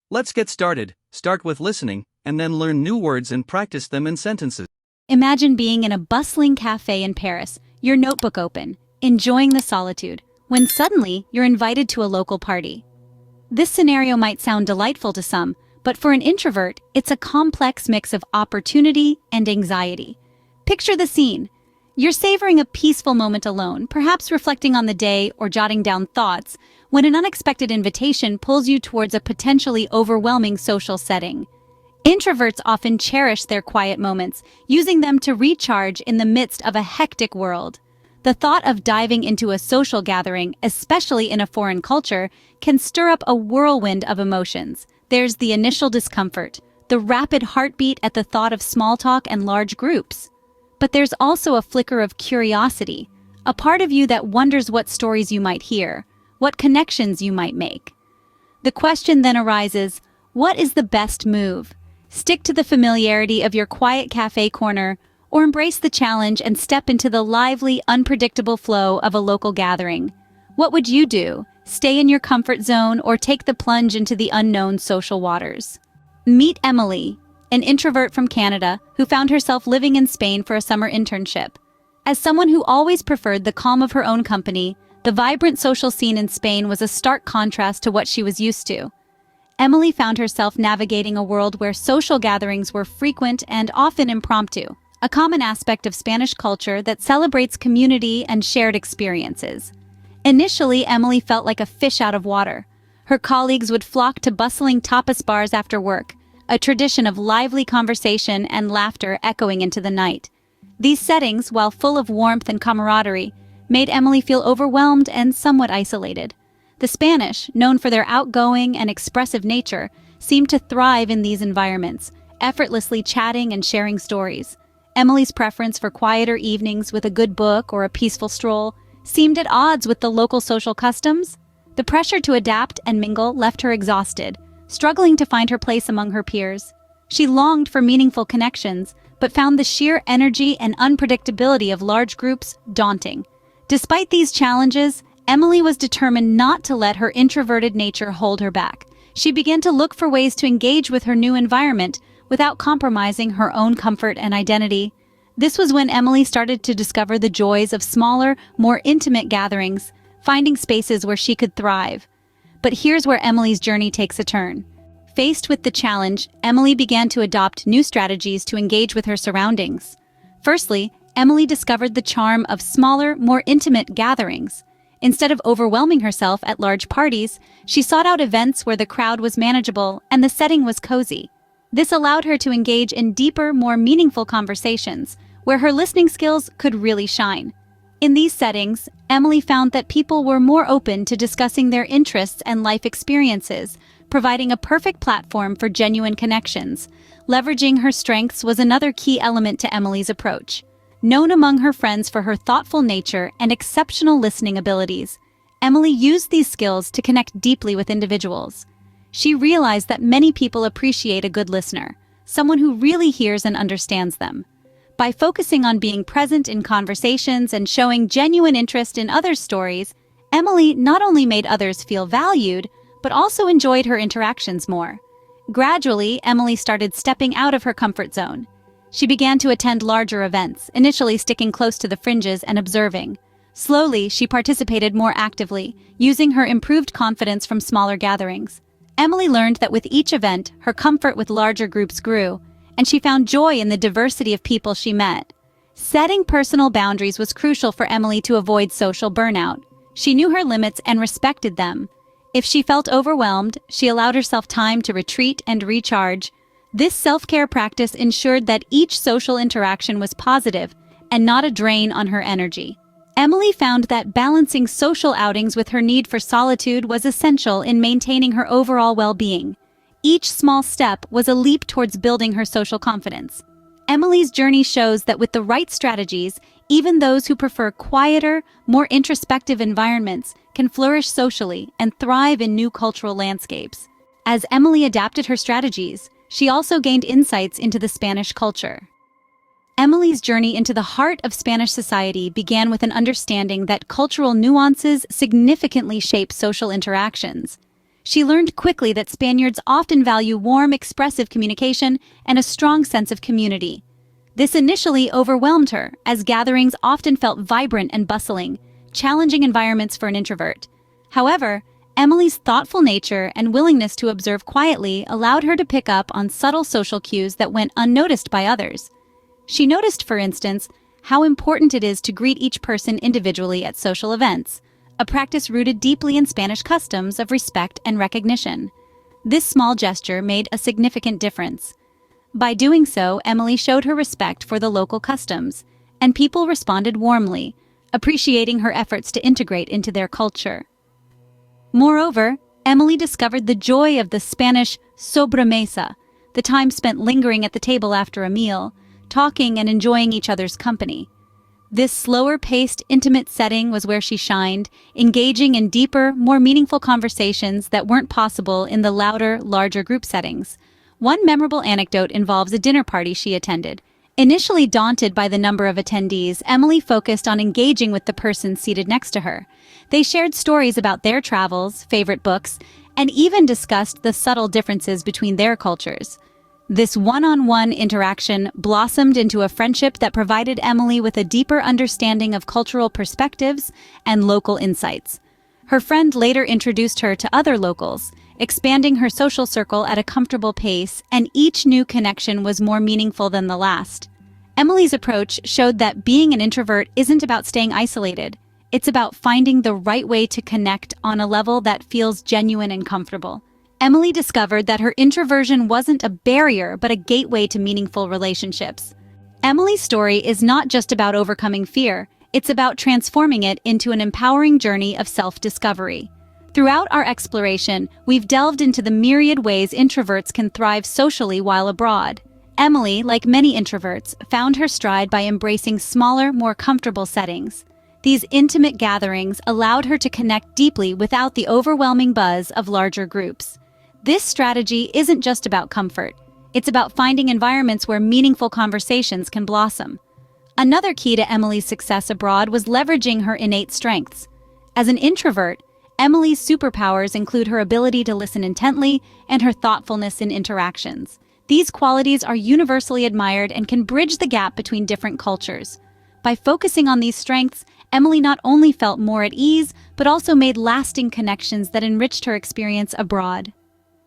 Let's get started. Start with listening, and then learn new words and practice them in sentences. Imagine being in a bustling cafe in Paris, your notebook open, enjoying the solitude, when suddenly you're invited to a local party. This scenario might sound delightful to some, but for an introvert, it's a complex mix of opportunity and anxiety. Picture the scene. You're savoring a peaceful moment alone, perhaps reflecting on the day or jotting down thoughts, when an unexpected invitation pulls you towards a potentially overwhelming social setting. Introverts often cherish their quiet moments, using them to recharge in the midst of a hectic world. The thought of diving into a social gathering, especially in a foreign culture, can stir up a whirlwind of emotions. There's the initial discomfort, the rapid heartbeat at the thought of small talk and large groups. But there's also a flicker of curiosity, a part of you that wonders what stories you might hear, what connections you might make. The question then arises, what is the best move? Stick to the familiarity of your quiet cafe corner, or embrace the challenge and step into the lively, unpredictable flow of a local gathering. What would you do? Stay in your comfort zone or take the plunge into the unknown social waters? Meet Emily, an introvert from Canada who found herself living in Spain for a summer internship. As someone who always preferred the calm of her own company, the vibrant social scene in Spain was a stark contrast to what she was used to. Emily found herself navigating a world where social gatherings were frequent and often impromptu, a common aspect of Spanish culture that celebrates community and shared experiences. Initially, Emily felt like a fish out of water. Her colleagues would flock to bustling tapas bars after work, a tradition of lively conversation and laughter echoing into the night. These settings, while full of warmth and camaraderie, made Emily feel overwhelmed and somewhat isolated. The Spanish, known for their outgoing and expressive nature, seemed to thrive in these environments, effortlessly chatting and sharing stories. Emily's preference for quieter evenings with a good book or a peaceful stroll seemed at odds with the local social customs. The pressure to adapt and mingle left her exhausted, struggling to find her place among her peers. She longed for meaningful connections, but found the sheer energy and unpredictability of large groups daunting. Despite these challenges, Emily was determined not to let her introverted nature hold her back. She began to look for ways to engage with her new environment without compromising her own comfort and identity. This was when Emily started to discover the joys of smaller, more intimate gatherings, finding spaces where she could thrive. But here's where Emily's journey takes a turn. Faced with the challenge, Emily began to adopt new strategies to engage with her surroundings. Firstly, Emily discovered the charm of smaller, more intimate gatherings. Instead of overwhelming herself at large parties, she sought out events where the crowd was manageable and the setting was cozy. This allowed her to engage in deeper, more meaningful conversations, where her listening skills could really shine. In these settings, Emily found that people were more open to discussing their interests and life experiences, providing a perfect platform for genuine connections. Leveraging her strengths was another key element to Emily's approach. Known among her friends for her thoughtful nature and exceptional listening abilities, Emily used these skills to connect deeply with individuals. She realized that many people appreciate a good listener, someone who really hears and understands them. By focusing on being present in conversations and showing genuine interest in others' stories, Emily not only made others feel valued, but also enjoyed her interactions more. Gradually, Emily started stepping out of her comfort zone. She began to attend larger events, initially sticking close to the fringes and observing. Slowly, she participated more actively, using her improved confidence from smaller gatherings. Emily learned that with each event, her comfort with larger groups grew, and she found joy in the diversity of people she met. Setting personal boundaries was crucial for Emily to avoid social burnout. She knew her limits and respected them. If she felt overwhelmed, she allowed herself time to retreat and recharge. This self-care practice ensured that each social interaction was positive and not a drain on her energy. Emily found that balancing social outings with her need for solitude was essential in maintaining her overall well-being. Each small step was a leap towards building her social confidence. Emily's journey shows that with the right strategies, even those who prefer quieter, more introspective environments can flourish socially and thrive in new cultural landscapes. As Emily adapted her strategies, she also gained insights into the Spanish culture. Emily's journey into the heart of Spanish society began with an understanding that cultural nuances significantly shape social interactions. She learned quickly that Spaniards often value warm, expressive communication and a strong sense of community. This initially overwhelmed her, as gatherings often felt vibrant and bustling, challenging environments for an introvert. However, Emily's thoughtful nature and willingness to observe quietly allowed her to pick up on subtle social cues that went unnoticed by others. She noticed, for instance, how important it is to greet each person individually at social events, a practice rooted deeply in Spanish customs of respect and recognition. This small gesture made a significant difference. By doing so, Emily showed her respect for the local customs, and people responded warmly, appreciating her efforts to integrate into their culture. Moreover, Emily discovered the joy of the Spanish sobremesa, the time spent lingering at the table after a meal, talking and enjoying each other's company. This slower-paced, intimate setting was where she shined, engaging in deeper, more meaningful conversations that weren't possible in the louder, larger group settings. One memorable anecdote involves a dinner party she attended. Initially daunted by the number of attendees, Emily focused on engaging with the person seated next to her. They shared stories about their travels, favorite books, and even discussed the subtle differences between their cultures. This one-on-one interaction blossomed into a friendship that provided Emily with a deeper understanding of cultural perspectives and local insights. Her friend later introduced her to other locals, expanding her social circle at a comfortable pace, and each new connection was more meaningful than the last. Emily's approach showed that being an introvert isn't about staying isolated. It's about finding the right way to connect on a level that feels genuine and comfortable. Emily discovered that her introversion wasn't a barrier, but a gateway to meaningful relationships. Emily's story is not just about overcoming fear, it's about transforming it into an empowering journey of self-discovery. Throughout our exploration, we've delved into the myriad ways introverts can thrive socially while abroad. Emily, like many introverts, found her stride by embracing smaller, more comfortable settings. These intimate gatherings allowed her to connect deeply without the overwhelming buzz of larger groups. This strategy isn't just about comfort. It's about finding environments where meaningful conversations can blossom. Another key to Emily's success abroad was leveraging her innate strengths. As an introvert, Emily's superpowers include her ability to listen intently and her thoughtfulness in interactions. These qualities are universally admired and can bridge the gap between different cultures. By focusing on these strengths, Emily not only felt more at ease, but also made lasting connections that enriched her experience abroad.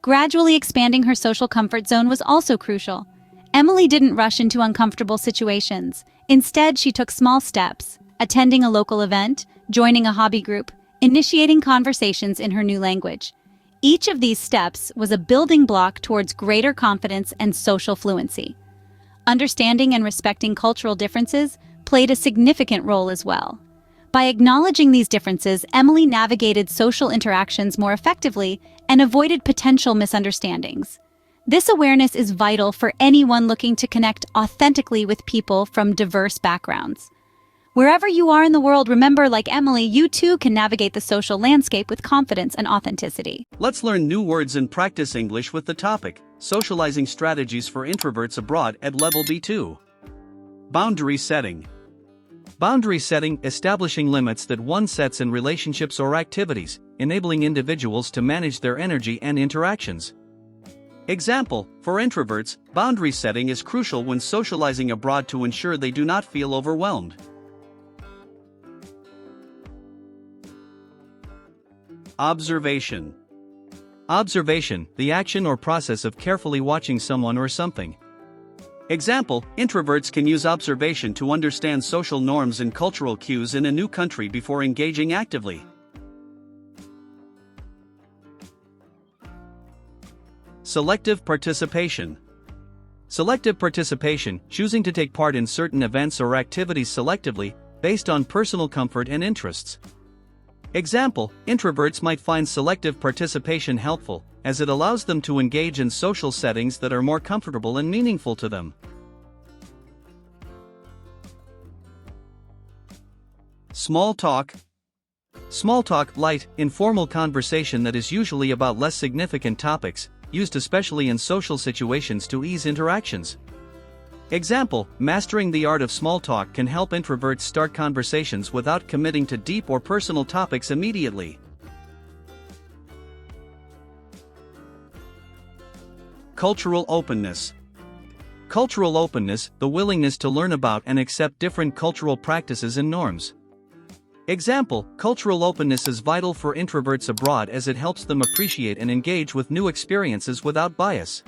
Gradually expanding her social comfort zone was also crucial. Emily didn't rush into uncomfortable situations. Instead, she took small steps, attending a local event, joining a hobby group, initiating conversations in her new language. Each of these steps was a building block towards greater confidence and social fluency. Understanding and respecting cultural differences played a significant role as well. By acknowledging these differences, Emily navigated social interactions more effectively and avoided potential misunderstandings. This awareness is vital for anyone looking to connect authentically with people from diverse backgrounds. Wherever you are in the world, remember, like Emily, you too can navigate the social landscape with confidence and authenticity. Let's learn new words and practice English with the topic, Socializing Strategies for Introverts Abroad at Level B2. Boundary setting. Boundary setting, establishing limits that one sets in relationships or activities, enabling individuals to manage their energy and interactions. Example, for introverts, boundary setting is crucial when socializing abroad to ensure they do not feel overwhelmed. Observation. Observation, the action or process of carefully watching someone or something. Example, introverts can use observation to understand social norms and cultural cues in a new country before engaging actively. Selective participation. Selective participation, choosing to take part in certain events or activities selectively, based on personal comfort and interests. Example, introverts might find selective participation helpful, as it allows them to engage in social settings that are more comfortable and meaningful to them. Small talk. Small talk, light, informal conversation that is usually about less significant topics, used especially in social situations to ease interactions. Example, mastering the art of small talk can help introverts start conversations without committing to deep or personal topics immediately. Cultural openness. Cultural openness, the willingness to learn about and accept different cultural practices and norms. Example, cultural openness is vital for introverts abroad as it helps them appreciate and engage with new experiences without bias.